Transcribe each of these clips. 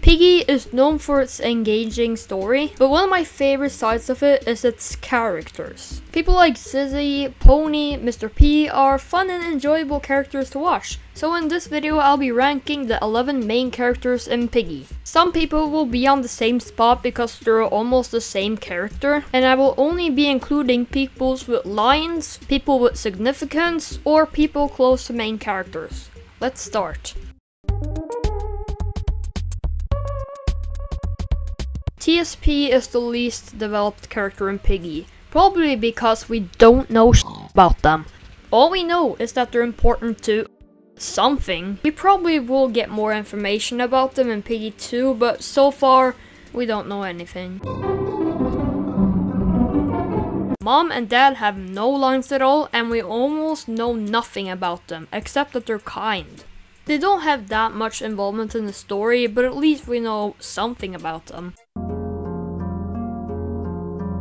Piggy is known for its engaging story, but one of my favorite sides of it is its characters. People like Susie, Pony, Mr. P are fun and enjoyable characters to watch. So in this video I'll be ranking the 11 main characters in Piggy. Some people will be on the same spot because they're almost the same character, and I will only be including people with lines, people with significance, or people close to main characters. Let's start. TSP is the least developed character in Piggy, probably because we don't know about them. All we know is that they're important to something. We probably will get more information about them in Piggy 2, but so far we don't know anything. Mom and Dad have no lines at all, and we almost know nothing about them, except that they're kind. They don't have that much involvement in the story, but at least we know something about them.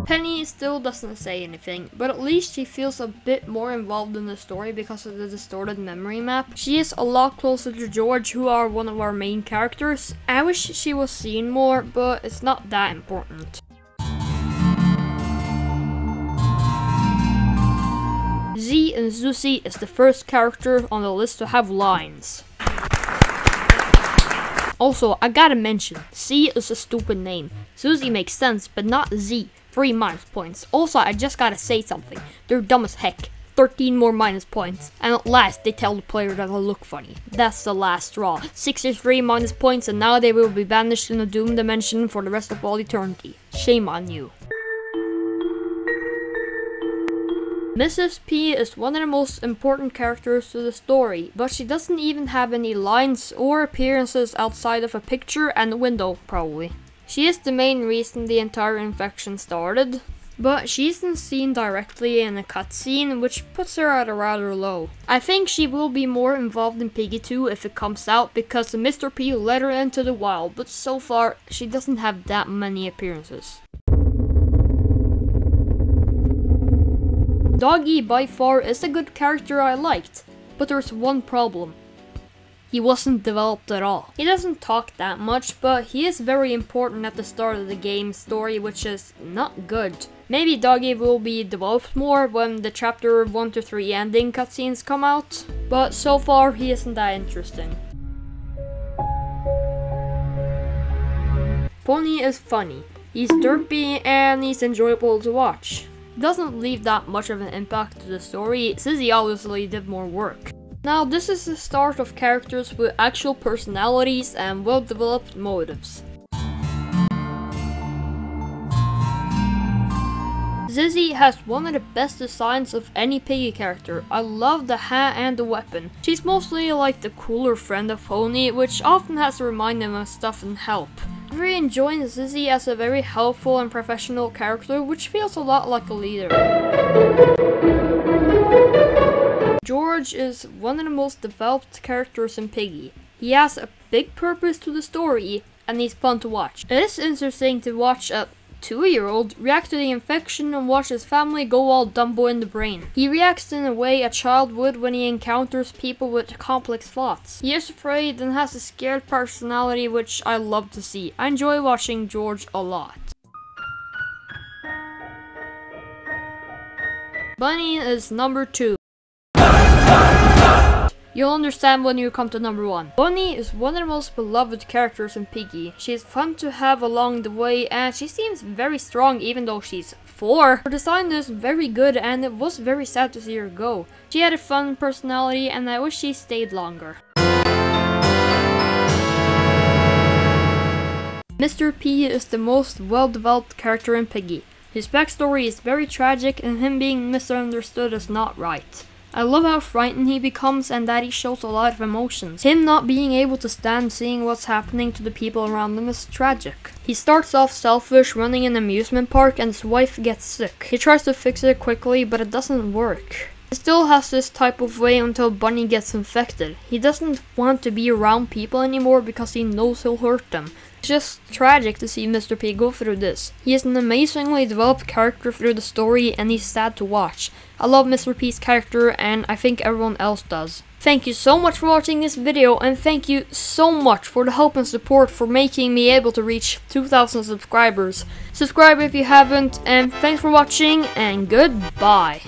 Penny still doesn't say anything, but at least she feels a bit more involved in the story because of the distorted memory map. She is a lot closer to George, who are one of our main characters. I wish she was seen more, but it's not that important. Z and Susie is the first character on the list to have lines. Also, I gotta mention, Z is a stupid name. Susie makes sense, but not Z. 3 minus points. Also, I just gotta say something. They're dumb as heck. 13 more minus points. And at last, they tell the player that I look funny. That's the last straw. 63 minus points, and now they will be banished in the Doom Dimension for the rest of all eternity. Shame on you. Mrs. P is one of the most important characters to the story, but she doesn't even have any lines or appearances outside of a picture and a window, probably. She is the main reason the entire infection started, but she isn't seen directly in a cutscene, which puts her at a rather low. I think she will be more involved in Piggy 2 if it comes out, because Mr. P let her into the wild, but so far she doesn't have that many appearances. Doggy by far is a good character I liked, but there's one problem. He wasn't developed at all. He doesn't talk that much, but he is very important at the start of the game's story, which is not good. Maybe Doggy will be developed more when the chapter 1 to 3 ending cutscenes come out, but so far he isn't that interesting. Pony is funny. He's derpy and he's enjoyable to watch. He doesn't leave that much of an impact to the story, since he obviously did more work. Now, this is the start of characters with actual personalities and well-developed motives. Susie has one of the best designs of any Piggy character. I love the hat and the weapon. She's mostly like the cooler friend of Pony, which often has to remind him of stuff and help. I'm very enjoying Susie as a very helpful and professional character, which feels a lot like a leader. George is one of the most developed characters in Piggy. He has a big purpose to the story, and he's fun to watch. It is interesting to watch a 2-year-old react to the infection and watch his family go all Dumbo in the brain. He reacts in a way a child would when he encounters people with complex thoughts. He is afraid and has a scared personality, which I love to see. I enjoy watching George a lot. Bunny is number 2. You'll understand when you come to number 1. Bunny is one of the most beloved characters in Piggy. She is fun to have along the way, and she seems very strong even though she's 4. Her design is very good, and it was very sad to see her go. She had a fun personality, and I wish she stayed longer. Mr. P is the most well-developed character in Piggy. His backstory is very tragic, and him being misunderstood is not right. I love how frightened he becomes and that he shows a lot of emotions. Him not being able to stand seeing what's happening to the people around him is tragic. He starts off selfish, running an amusement park, and his wife gets sick. He tries to fix it quickly, but it doesn't work. He still has this type of way until Bunny gets infected. He doesn't want to be around people anymore because he knows he'll hurt them. It's just tragic to see Mr. P go through this. He is an amazingly developed character through the story, and he's sad to watch. I love Mr. P's character, and I think everyone else does. Thank you so much for watching this video, and thank you so much for the help and support for making me able to reach 2,000 subscribers. Subscribe if you haven't, and thanks for watching, and goodbye.